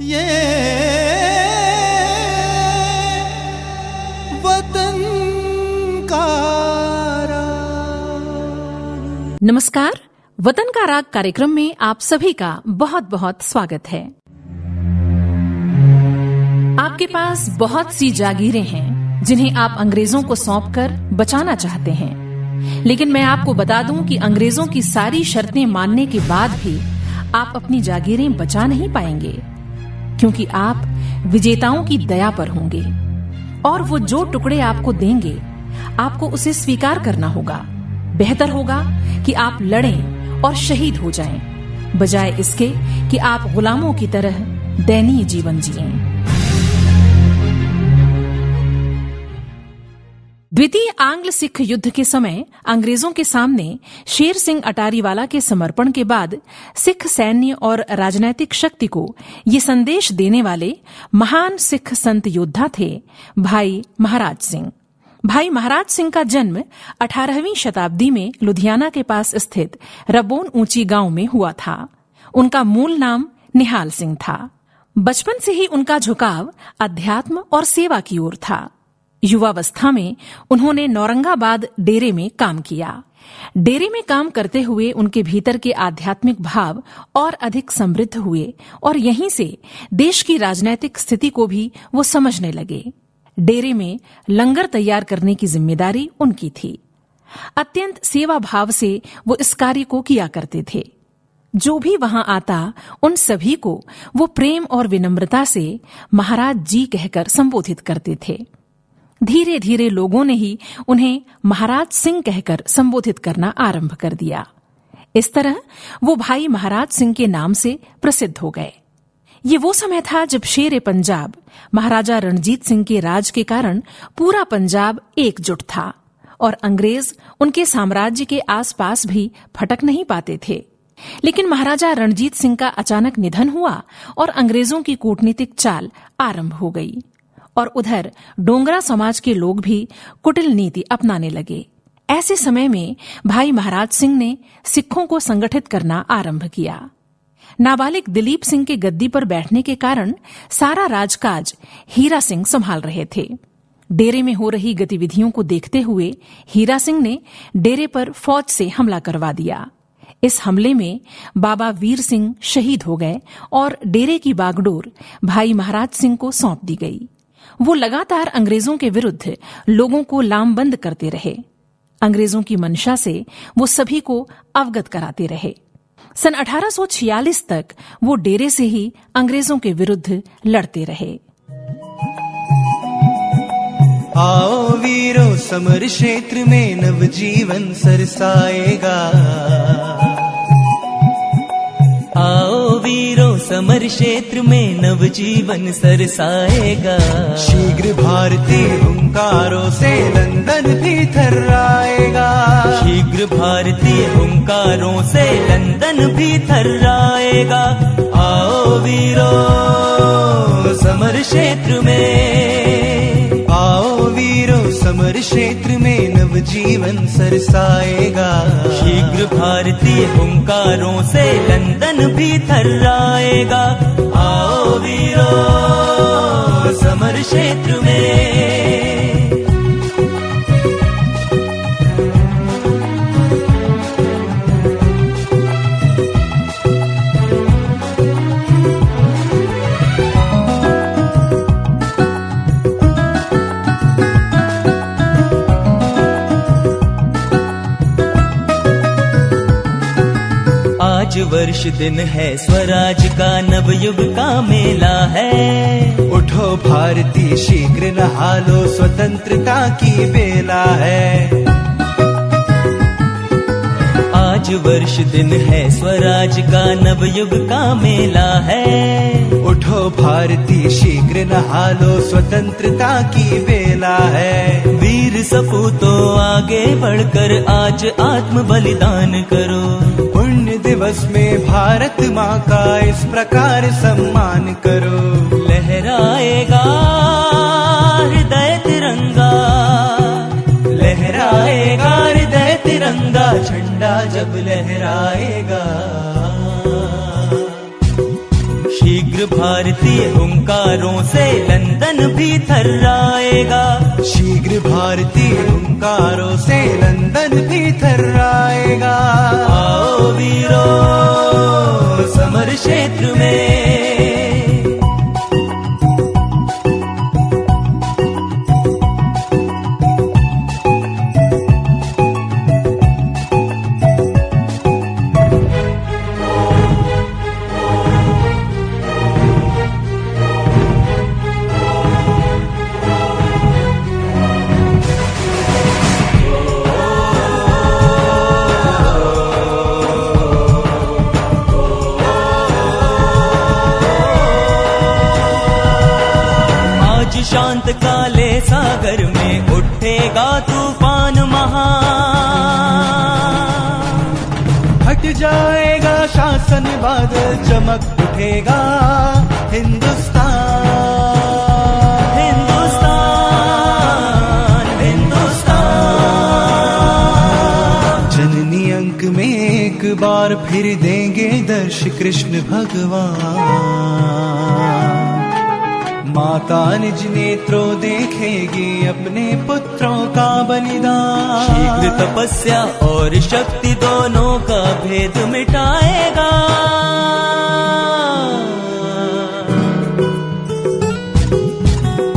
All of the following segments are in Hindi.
ये वतन का राग। नमस्कार, वतन का राग कार्यक्रम में आप सभी का बहुत बहुत स्वागत है। आपके पास बहुत सी जागीरें हैं जिन्हें आप अंग्रेजों को सौंपकर बचाना चाहते हैं, लेकिन मैं आपको बता दूं कि अंग्रेजों की सारी शर्तें मानने के बाद भी आप अपनी जागीरें बचा नहीं पाएंगे, क्योंकि आप विजेताओं की दया पर होंगे और वो जो टुकड़े आपको देंगे आपको उसे स्वीकार करना होगा। बेहतर होगा कि आप लड़ें और शहीद हो जाएं, बजाय इसके कि आप गुलामों की तरह दयनीय जीवन जिएं। द्वितीय आंग्ल सिख युद्ध के समय अंग्रेजों के सामने शेर सिंह अटारीवाला के समर्पण के बाद सिख सैन्य और राजनैतिक शक्ति को ये संदेश देने वाले महान सिख संत योद्धा थे भाई महाराज सिंह। भाई महाराज सिंह का जन्म 18वीं शताब्दी में लुधियाना के पास स्थित रबोन ऊंची गांव में हुआ था। उनका मूल नाम निहाल सिंह था। बचपन से ही उनका झुकाव अध्यात्म और सेवा की ओर था। युवावस्था में उन्होंने नौरंगाबाद डेरे में काम किया। डेरे में काम करते हुए उनके भीतर के आध्यात्मिक भाव और अधिक समृद्ध हुए और यहीं से देश की राजनैतिक स्थिति को भी वो समझने लगे। डेरे में लंगर तैयार करने की जिम्मेदारी उनकी थी। अत्यंत सेवा भाव से वो इस कार्य को किया करते थे। जो भी वहां आता उन सभी को वो प्रेम और विनम्रता से महाराज जी कहकर संबोधित करते थे। धीरे धीरे लोगों ने ही उन्हें महाराज सिंह कहकर संबोधित करना आरंभ कर दिया। इस तरह वो भाई महाराज सिंह के नाम से प्रसिद्ध हो गए। ये वो समय था जब शेर पंजाब महाराजा रणजीत सिंह के राज के कारण पूरा पंजाब एकजुट था और अंग्रेज उनके साम्राज्य के आसपास भी फटक नहीं पाते थे। लेकिन महाराजा रणजीत सिंह का अचानक निधन हुआ और अंग्रेजों की कूटनीतिक चाल आरंभ हो गई और उधर डोंगरा समाज के लोग भी कुटिल नीति अपनाने लगे। ऐसे समय में भाई महाराज सिंह ने सिखों को संगठित करना आरंभ किया। नाबालिग दिलीप सिंह के गद्दी पर बैठने के कारण सारा राजकाज हीरा सिंह संभाल रहे थे। डेरे में हो रही गतिविधियों को देखते हुए हीरा सिंह ने डेरे पर फौज से हमला करवा दिया। इस हमले में बाबा वीर सिंह शहीद हो गए और डेरे की बागडोर भाई महाराज सिंह को सौंप दी गई। वो लगातार अंग्रेजों के विरुद्ध लोगों को लामबंद करते रहे। अंग्रेजों की मंशा से वो सभी को अवगत कराते रहे। सन 1846 तक वो डेरे से ही अंग्रेजों के विरुद्ध लड़ते रहे। आओ वीरों, समर क्षेत्र में नवजीवन सरसाएगा। आओ वीरों, समर क्षेत्र में नवजीवन सरसाएगा। शीघ्र भारतीय हुंकारों से लंदन भी थर्राएगा। शीघ्र भारतीय हुंकारों से लंदन भी थर्राएगा। आओ वीरों, समर क्षेत्र में, आओ वीरों, समर क्षेत्र में नवजीवन सरसाएगा। शीघ्र भारतीय हुंकारों से लंदन भी थर्राएगा। आओ वीरों, समर क्षेत्र में। आज वर्ष दिन है स्वराज का, नवयुग का मेला है। उठो भारतीय, शीघ्र नहा लो, स्वतंत्रता की बेला है। आज वर्ष दिन है स्वराज का, नवयुग का मेला है। उठो भारतीय, शीघ्र नहा लो, स्वतंत्रता की बेला है। वीर सपूतों, आगे बढ़कर आज आत्म बलिदान करो। पुण्य दिवस में भारत माँ का इस प्रकार सम्मान करो। लहराएगा हृदय तिरंगा, लहराएगा हृदय तिरंगा, झंडा जब लहराएगा। शीघ्र भारतीय हुंकारों से लंदन भी थर्राएगा। शीघ्र भारतीय हुंकारों से लंदन भी थर्राएगा। आओ वीरों समर क्षेत्र में, शांत काले सागर में उठेगा तूफान महा। हट जाएगा शासन बादल, चमक उठेगा हिंदुस्तान। हिंदुस्तान हिंदुस्तान। जननी अंक में एक बार फिर देंगे दर्श कृष्ण भगवान। माता निज नेत्रों देखेगी अपने पुत्रों का बलिदान। शीघ्र तपस्या और शक्ति दोनों का भेद मिटाएगा।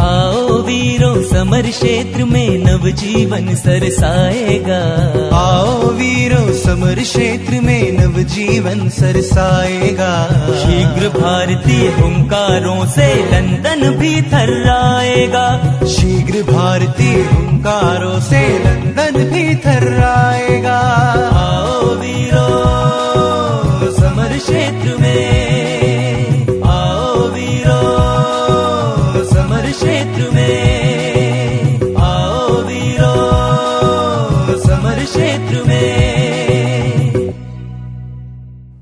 आओ वीरों समर क्षेत्र में नवजीवन सरसाएगा। आओ वीरों समर क्षेत्र में नवजीवन सरसाएगा। शीघ्र भारतीय हुंकारों से लंदन भी थर्राएगा। शीघ्र भारतीय हुंकारों से लंदन भी थर्राएगा। आओ वीरों समर क्षेत्र में, आओ वीरों समर क्षेत्र में, आओ वीरों समर क्षेत्र में।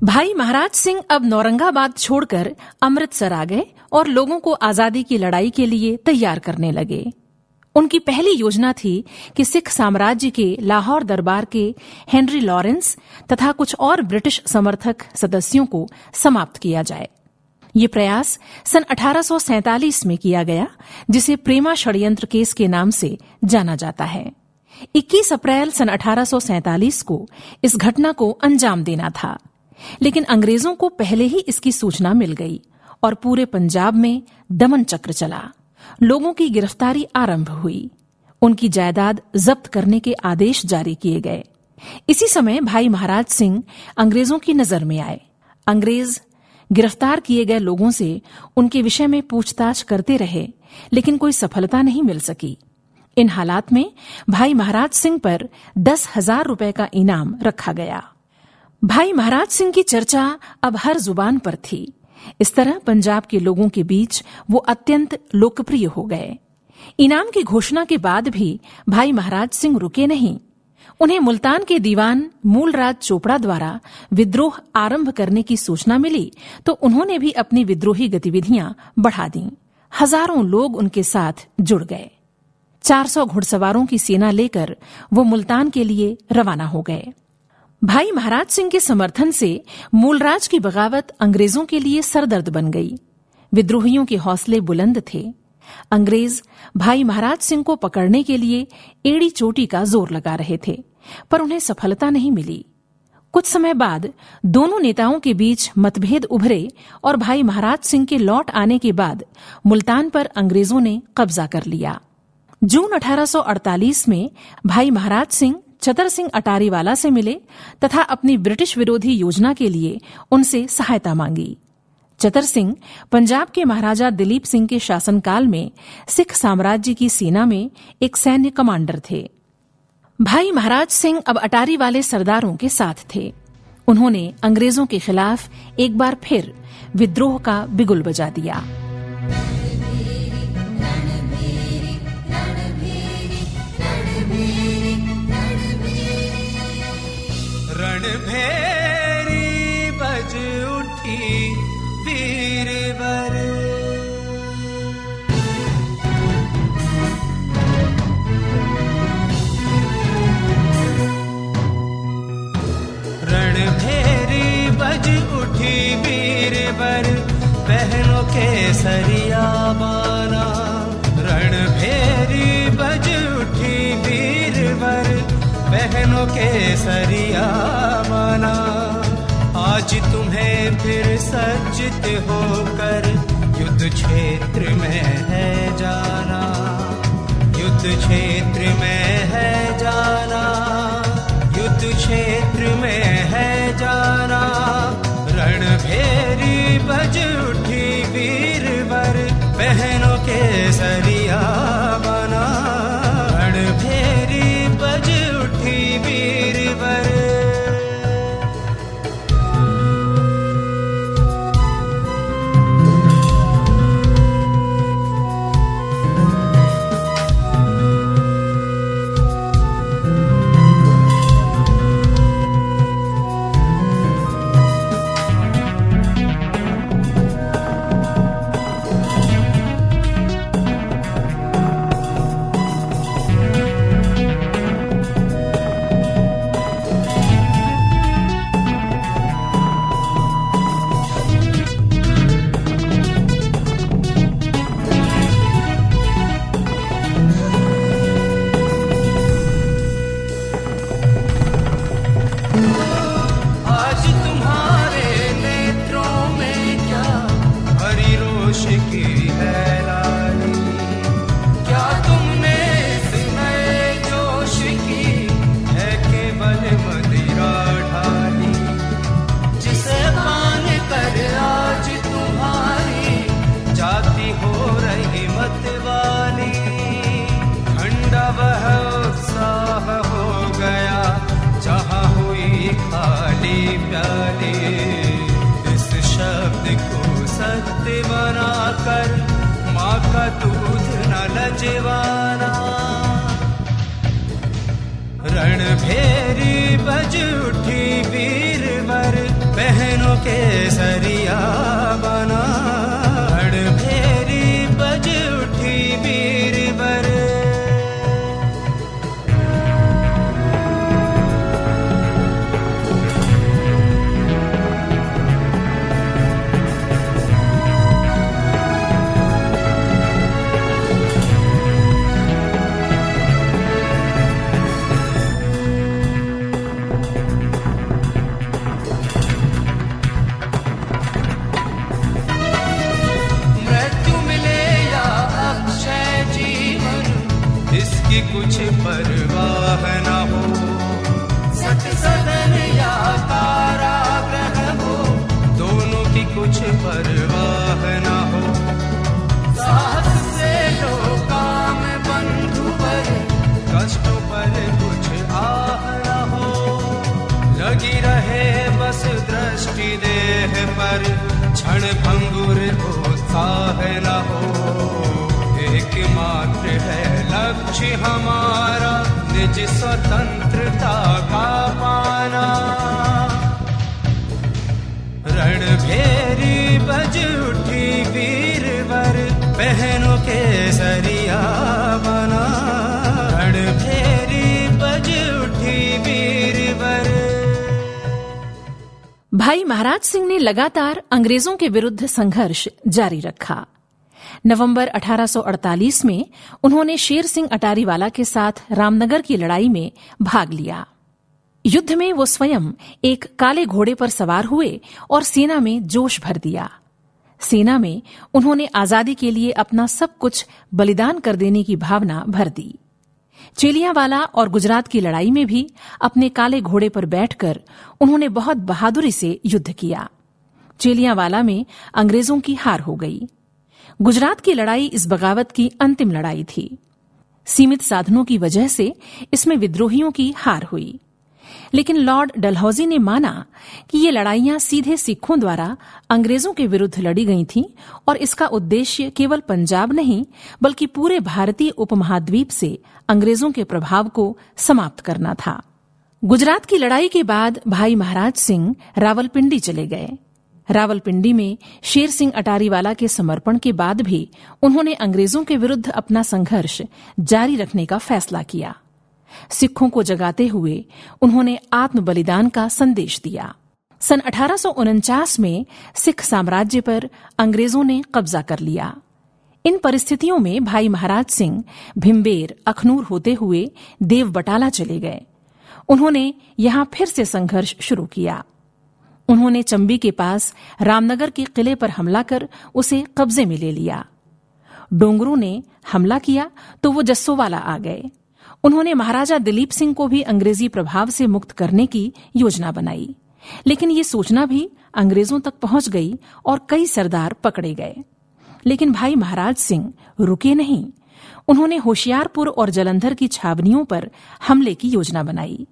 भाई महाराज सिंह अब औरंगाबाद छोड़कर अमृतसर आ गए और लोगों को आजादी की लड़ाई के लिए तैयार करने लगे। उनकी पहली योजना थी कि सिख साम्राज्य के लाहौर दरबार के हेनरी लॉरेंस तथा कुछ और ब्रिटिश समर्थक सदस्यों को समाप्त किया जाए। ये प्रयास सन 1847 में किया गया, जिसे प्रेमा षड्यंत्र केस के नाम से जाना जाता है। 21 अप्रैल सन 1847 को इस घटना को अंजाम देना था, लेकिन अंग्रेजों को पहले ही इसकी सूचना मिल गई और पूरे पंजाब में दमन चक्र चला। लोगों की गिरफ्तारी आरंभ हुई, उनकी जायदाद जब्त करने के आदेश जारी किए गए। इसी समय भाई महाराज सिंह अंग्रेजों की नजर में आए। अंग्रेज गिरफ्तार किए गए लोगों से उनके विषय में पूछताछ करते रहे, लेकिन कोई सफलता नहीं मिल सकी। इन हालात में भाई महाराज सिंह पर 10,000 रुपए का इनाम रखा गया। भाई महाराज सिंह की चर्चा अब हर जुबान पर थी। इस तरह पंजाब के लोगों के बीच वो अत्यंत लोकप्रिय हो गए। इनाम की घोषणा के बाद भी भाई महाराज सिंह रुके नहीं। उन्हें मुल्तान के दीवान मूलराज चोपड़ा द्वारा विद्रोह आरंभ करने की सूचना मिली, तो उन्होंने भी अपनी विद्रोही गतिविधियां बढ़ा दी। हजारों लोग उनके साथ जुड़ गए। 400 घुड़सवारों की सेना लेकर वो मुल्तान के लिए रवाना हो गए। भाई महाराज सिंह के समर्थन से मूलराज की बगावत अंग्रेजों के लिए सरदर्द बन गई। विद्रोहियों के हौसले बुलंद थे। अंग्रेज भाई महाराज सिंह को पकड़ने के लिए एड़ी चोटी का जोर लगा रहे थे, पर उन्हें सफलता नहीं मिली। कुछ समय बाद दोनों नेताओं के बीच मतभेद उभरे और भाई महाराज सिंह के लौट आने के बाद मुल्तान पर अंग्रेजों ने कब्जा कर लिया। जून 1848 में भाई महाराज सिंह चतर सिंह अटारीवाला से मिले तथा अपनी ब्रिटिश विरोधी योजना के लिए उनसे सहायता मांगी। चतर सिंह पंजाब के महाराजा दिलीप सिंह के शासनकाल में सिख साम्राज्य की सेना में एक सैन्य कमांडर थे। भाई महाराज सिंह अब अटारी वाले सरदारों के साथ थे। उन्होंने अंग्रेजों के खिलाफ एक बार फिर विद्रोह का बिगुल बजा दिया। रणभेरी बज उठी वीरवर, रणभेरी बज उठी वीरवर, बहनों केसरिया बाना, रणभेरी बज उठी वीरवर, बहनों केसरिया बाना। आज तुम्हें फिर सज्जित होकर युद्ध क्षेत्र में है जाना, युद्ध क्षेत्र में है जाना, युद्ध क्षेत्र में है जाना। रणभेरी बज उठी वीरवर, बहनों केसरिया बना, रणभेरी बज उठी वीरवर। इस शब्द को सत्य बनाकर माँ का दूध न लजवाना। रणभेरी बज उठी वीरवर, बहनों केसरिया बना, रणभेरी बज उठी वीरवर। कुछ परवाह न हो, सत्सदन या कारागृह हो, दोनों की कुछ परवाह न हो। साहस से लो काम बंधुवर, कष्टों पर कुछ आह न हो। लगी रहे बस दृष्टि देह पर, क्षण भंगुर उत्साह न हो। एकमात्र है लक्ष्य हमारा, निज स्वतंत्रता का पाना। रणभेरी बज उठी वीरवर, बहनों केसरिया बना, रणभेरी बज उठी वीरवर। भाई महाराज सिंह ने लगातार अंग्रेजों के विरुद्ध संघर्ष जारी रखा। नवंबर 1848 में उन्होंने शेर सिंह अटारीवाला के साथ रामनगर की लड़ाई में भाग लिया। युद्ध में वो स्वयं एक काले घोड़े पर सवार हुए और सेना में जोश भर दिया। सेना में उन्होंने आजादी के लिए अपना सब कुछ बलिदान कर देने की भावना भर दी। चेलियांवाला और गुजरात की लड़ाई में भी अपने काले घोड़े पर बैठकर उन्होंने बहुत बहादुरी से युद्ध किया। चेलियांवाला में अंग्रेजों की हार हो गई। गुजरात की लड़ाई इस बगावत की अंतिम लड़ाई थी। सीमित साधनों की वजह से इसमें विद्रोहियों की हार हुई, लेकिन लॉर्ड डलहौजी ने माना कि ये लड़ाइयां सीधे सिखों द्वारा अंग्रेजों के विरुद्ध लड़ी गई थीं और इसका उद्देश्य केवल पंजाब नहीं बल्कि पूरे भारतीय उपमहाद्वीप से अंग्रेजों के प्रभाव को समाप्त करना था। गुजरात की लड़ाई के बाद भाई महाराज सिंह रावलपिंडी चले गए। रावलपिंडी में शेर सिंह अटारीवाला के समर्पण के बाद भी उन्होंने अंग्रेजों के विरुद्ध अपना संघर्ष जारी रखने का फैसला किया। सिखों को जगाते हुए उन्होंने आत्म बलिदान का संदेश दिया। सन 1849 में सिख साम्राज्य पर अंग्रेजों ने कब्जा कर लिया। इन परिस्थितियों में भाई महाराज सिंह भिम्बेर, अखनूर होते हुए देव बटाला चले गए। उन्होंने यहां फिर से संघर्ष शुरू किया। उन्होंने चंबी के पास रामनगर के किले पर हमला कर उसे कब्जे में ले लिया। डोंगरों ने हमला किया तो वो जस्सोवाला आ गए। उन्होंने महाराजा दिलीप सिंह को भी अंग्रेजी प्रभाव से मुक्त करने की योजना बनाई, लेकिन ये सूचना भी अंग्रेजों तक पहुंच गई और कई सरदार पकड़े गए। लेकिन भाई महाराज सिंह रुके नहीं। उन्होंने होशियारपुर और जलंधर की छावनियों पर हमले की योजना बनाई,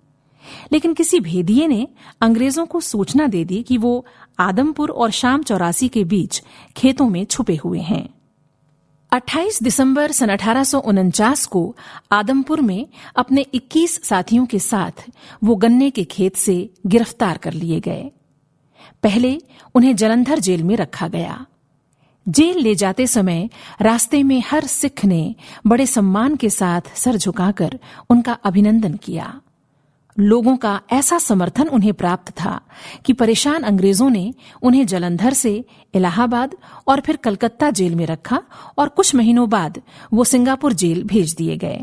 लेकिन किसी भेदिये ने अंग्रेजों को सूचना दे दी कि वो आदमपुर और शाम 84 के बीच खेतों में छुपे हुए हैं। 28 दिसंबर सन 1849 को आदमपुर में अपने 21 साथियों के साथ वो गन्ने के खेत से गिरफ्तार कर लिए गए। पहले उन्हें जलंधर जेल में रखा गया। जेल ले जाते समय रास्ते में हर सिख ने बड़े सम्मान के साथ सर झुकाकर उनका अभिनंदन किया। लोगों का ऐसा समर्थन उन्हें प्राप्त था कि परेशान अंग्रेजों ने उन्हें जलंधर से इलाहाबाद और फिर कलकत्ता जेल में रखा और कुछ महीनों बाद वो सिंगापुर जेल भेज दिए गए।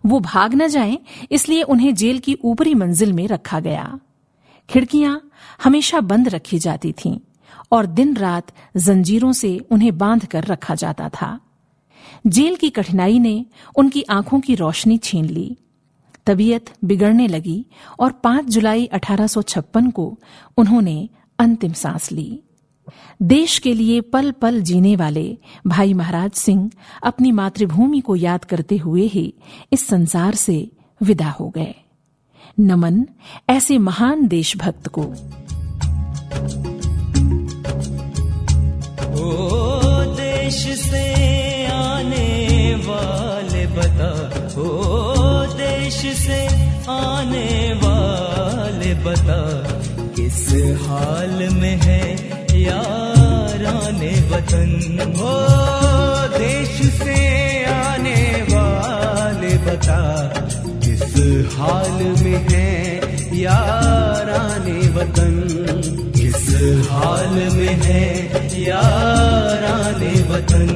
वो भाग न जाएं, इसलिए उन्हें जेल की ऊपरी मंजिल में रखा गया। खिड़कियां हमेशा बंद रखी जाती थीं और दिन रात जंजीरों से उन्हें बांध कर रखा जाता था। जेल की कठिनाई ने उनकी आंखों की रोशनी छीन ली। तबीयत बिगड़ने लगी और 5 जुलाई 1856 को उन्होंने अंतिम सांस ली। देश के लिए पल पल जीने वाले भाई महाराज सिंह अपनी मातृभूमि को याद करते हुए ही इस संसार से विदा हो गए। नमन ऐसे महान देशभक्त को। ओ देश से आने वाले बता, ओ देश से आने वाले बता, किस हाल में है याराने वतन। ओ देश से आने वाले बता, किस हाल में है याराने वतन, किस हाल में है याराने वतन।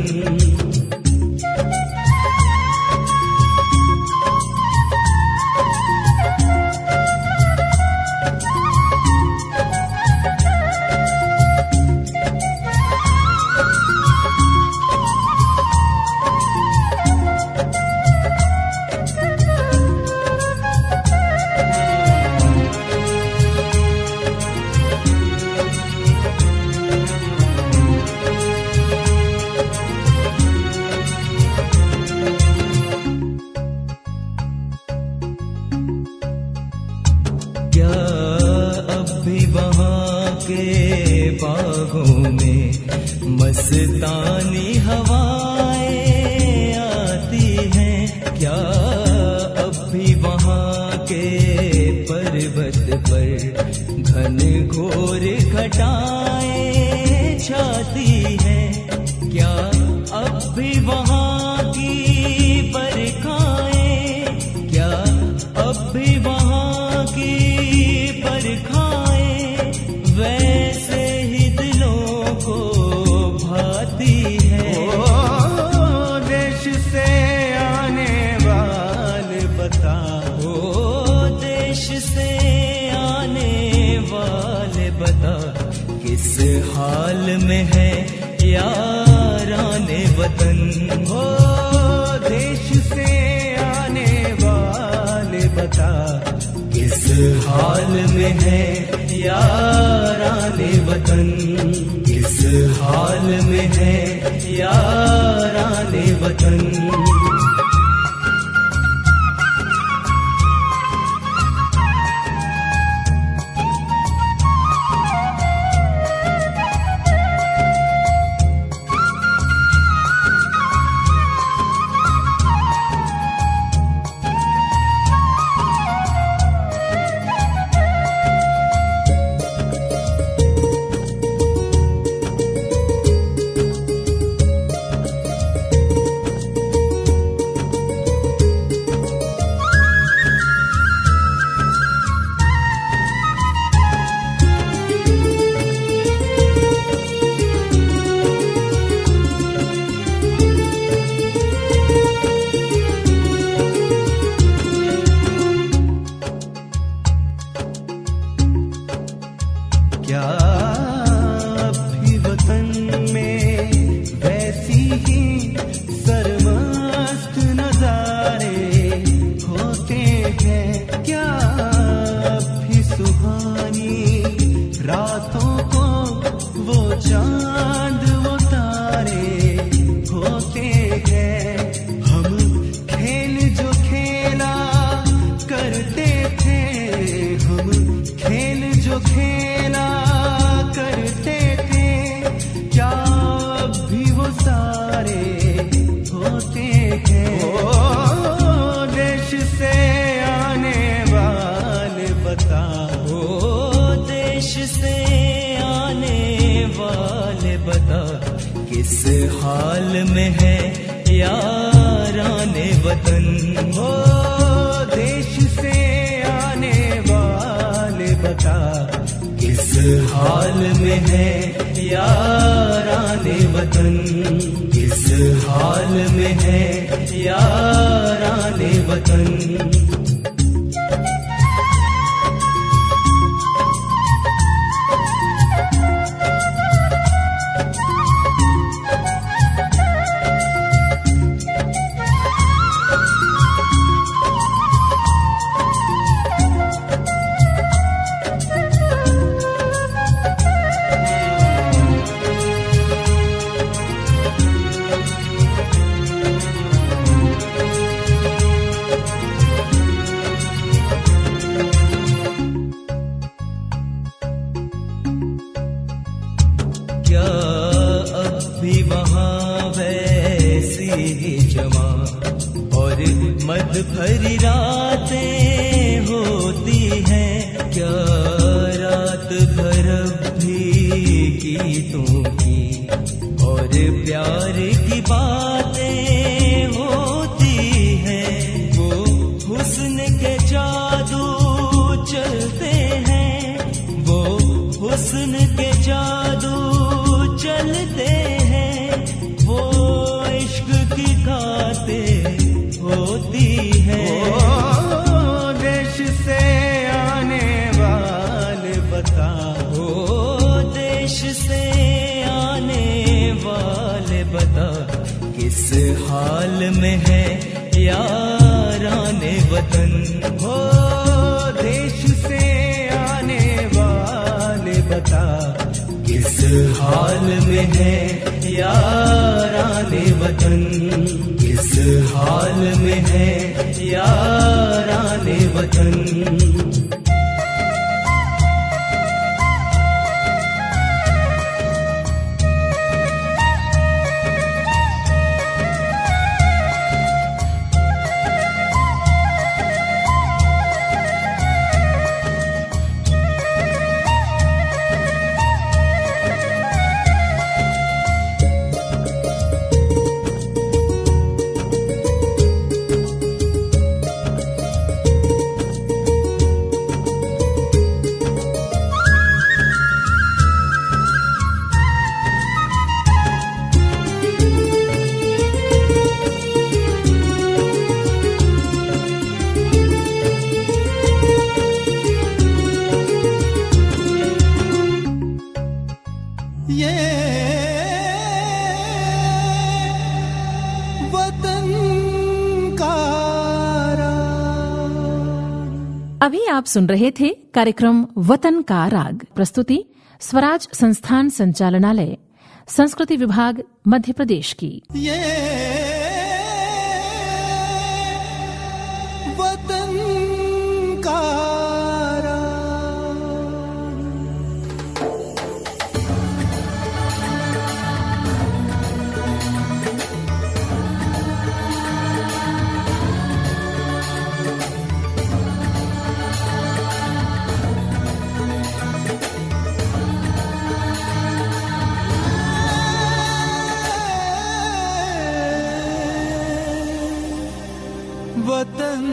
बागों में मस्तानी हवाएं आती हैं, क्या अब भी वहाँ के पर्वत पर घन घोर घटाएं छाती हैं, क्या अब भी वहाँ की बरखाएं, क्या अब भी वहाँ की बरखाएं वैसे ही दिलों को भाती है। ओ देश से आने वाले बता, ओ देश से आने वाले बता, किस हाल में है याराने वतन। ओ देश से आने वाले बता, किस हाल में है याराने वतन, किस हाल में है याराने वतन। हाल में है याराने वतन। ओ देश से आने वाले बता, किस हाल में है याराने वतन, किस हाल में है याराने वतन। क्या अब भी वहाँ वैसी ही जमा और मद भरी रातें होती हैं? क्या रात भर भी गीतों की और प्यार की बातें होती हैं? वो हुस्न के जादू चलते हैं, वो हुस्न के जादू चलते हैं, वो इश्क की खातें होती हैं। ओ देश से आने वाले बता, ओ देश से आने वाले बता, किस हाल में है याराने वतन। ओ देश से आने वाले बता, किस हाल में है याराने वतन, किस हाल में है याराने वतन। अभी आप सुन रहे थे कार्यक्रम वतन का राग। प्रस्तुति स्वराज संस्थान संचालनालय, संस्कृति विभाग, मध्य प्रदेश की। वतन का वतन